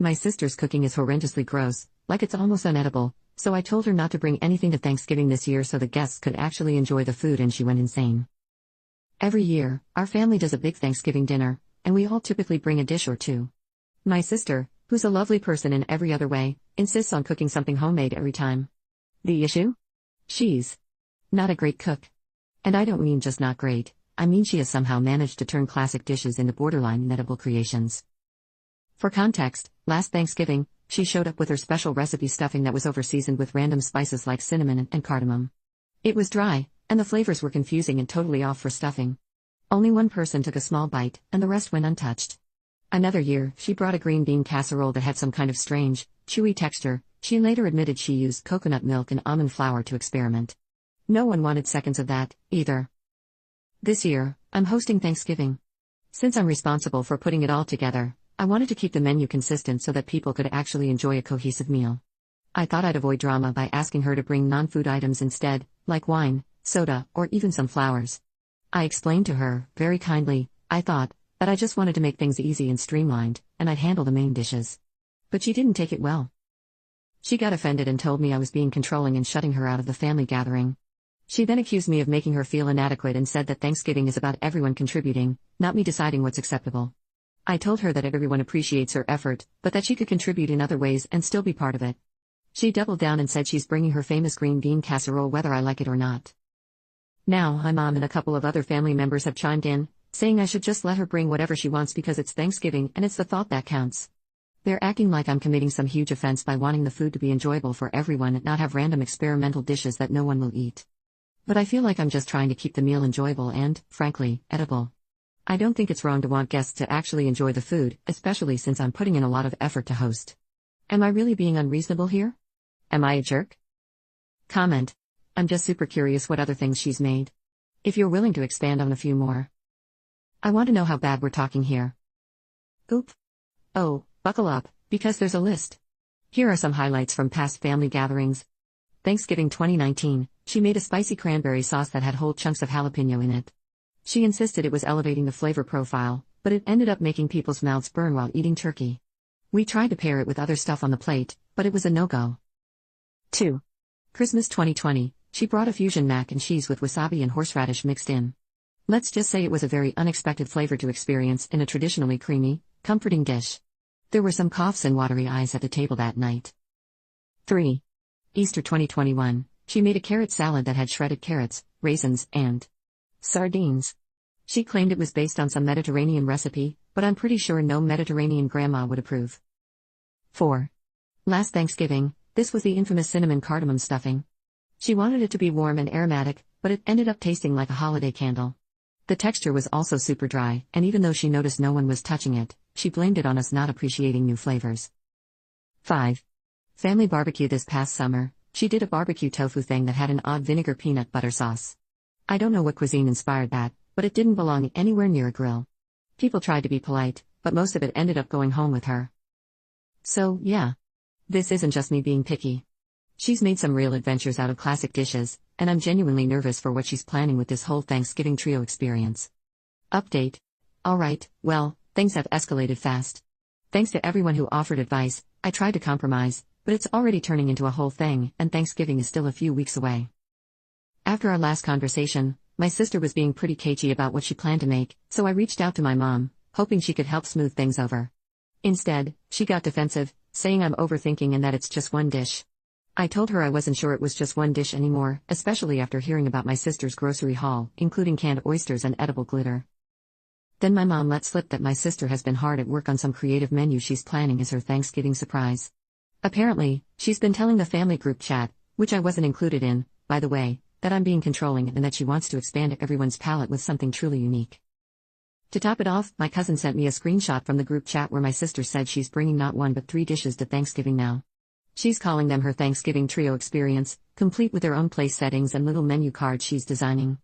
My sister's cooking is horrendously gross, like it's almost unedible, so I told her not to bring anything to Thanksgiving this year so the guests could actually enjoy the food, and she went insane. Every year, our family does a big Thanksgiving dinner, and we all typically bring a dish or two. My sister, who's a lovely person in every other way, insists on cooking something homemade every time. The issue? She's not a great cook. And I don't mean just not great, I mean she has somehow managed to turn classic dishes into borderline inedible creations. For context, last Thanksgiving, she showed up with her special recipe stuffing that was over-seasoned with random spices like cinnamon and cardamom. It was dry, and the flavors were confusing and totally off for stuffing. Only one person took a small bite, and the rest went untouched. Another year, she brought a green bean casserole that had some kind of strange, chewy texture. She later admitted she used coconut milk and almond flour to experiment. No one wanted seconds of that, either. This year, I'm hosting Thanksgiving. Since I'm responsible for putting it all together, I wanted to keep the menu consistent so that people could actually enjoy a cohesive meal. I thought I'd avoid drama by asking her to bring non-food items instead, like wine, soda, or even some flowers. I explained to her, very kindly, I thought, that I just wanted to make things easy and streamlined, and I'd handle the main dishes. But she didn't take it well. She got offended and told me I was being controlling and shutting her out of the family gathering. She then accused me of making her feel inadequate and said that Thanksgiving is about everyone contributing, not me deciding what's acceptable. I told her that everyone appreciates her effort, but that she could contribute in other ways and still be part of it. She doubled down and said she's bringing her famous green bean casserole whether I like it or not. Now, my mom and a couple of other family members have chimed in, saying I should just let her bring whatever she wants because it's Thanksgiving and it's the thought that counts. They're acting like I'm committing some huge offense by wanting the food to be enjoyable for everyone and not have random experimental dishes that no one will eat. But I feel like I'm just trying to keep the meal enjoyable and, frankly, edible. I don't think it's wrong to want guests to actually enjoy the food, especially since I'm putting in a lot of effort to host. Am I really being unreasonable here? Am I a jerk? Comment. I'm just super curious what other things she's made. If you're willing to expand on a few more. I want to know how bad we're talking here. Oop. Oh, buckle up, because there's a list. Here are some highlights from past family gatherings. Thanksgiving 2019, she made a spicy cranberry sauce that had whole chunks of jalapeno in it. She insisted it was elevating the flavor profile, but it ended up making people's mouths burn while eating turkey. We tried to pair it with other stuff on the plate, but it was a no-go. 2. Christmas 2020, she brought a fusion mac and cheese with wasabi and horseradish mixed in. Let's just say it was a very unexpected flavor to experience in a traditionally creamy, comforting dish. There were some coughs and watery eyes at the table that night. 3. Easter 2021, she made a carrot salad that had shredded carrots, raisins, and sardines. She claimed it was based on some Mediterranean recipe, but I'm pretty sure no Mediterranean grandma would approve. 4. Last Thanksgiving, this was the infamous cinnamon cardamom stuffing. She wanted it to be warm and aromatic, but it ended up tasting like a holiday candle. The texture was also super dry, and even though she noticed no one was touching it, she blamed it on us not appreciating new flavors. 5. Family barbecue this past summer, she did a barbecue tofu thing that had an odd vinegar peanut butter sauce. I don't know what cuisine inspired that, but it didn't belong anywhere near a grill. People tried to be polite, but most of it ended up going home with her. So, yeah. This isn't just me being picky. She's made some real adventures out of classic dishes, and I'm genuinely nervous for what she's planning with this whole Thanksgiving trio experience. Update. Alright, well, things have escalated fast. Thanks to everyone who offered advice, I tried to compromise, but it's already turning into a whole thing, and Thanksgiving is still a few weeks away. After our last conversation, my sister was being pretty cagey about what she planned to make, so I reached out to my mom, hoping she could help smooth things over. Instead, she got defensive, saying I'm overthinking and that it's just one dish. I told her I wasn't sure it was just one dish anymore, especially after hearing about my sister's grocery haul, including canned oysters and edible glitter. Then my mom let slip that my sister has been hard at work on some creative menu she's planning as her Thanksgiving surprise. Apparently, she's been telling the family group chat, which I wasn't included in, by the way, that I'm being controlling and that she wants to expand everyone's palate with something truly unique. To top it off, my cousin sent me a screenshot from the group chat where my sister said she's bringing not one but 3 dishes to Thanksgiving now. She's calling them her Thanksgiving trio experience, complete with their own place settings and little menu cards she's designing.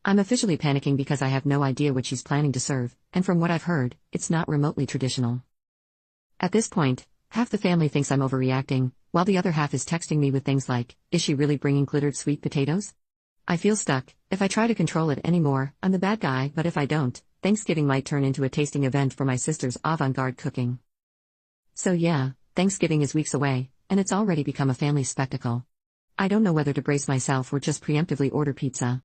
I'm officially panicking because I have no idea what she's planning to serve, and from what I've heard, it's not remotely traditional. At this point, half the family thinks I'm overreacting, while the other half is texting me with things like, is she really bringing glittered sweet potatoes? I feel stuck. If I try to control it anymore, I'm the bad guy, but if I don't, Thanksgiving might turn into a tasting event for my sister's avant-garde cooking. So yeah, Thanksgiving is weeks away, and it's already become a family spectacle. I don't know whether to brace myself or just preemptively order pizza.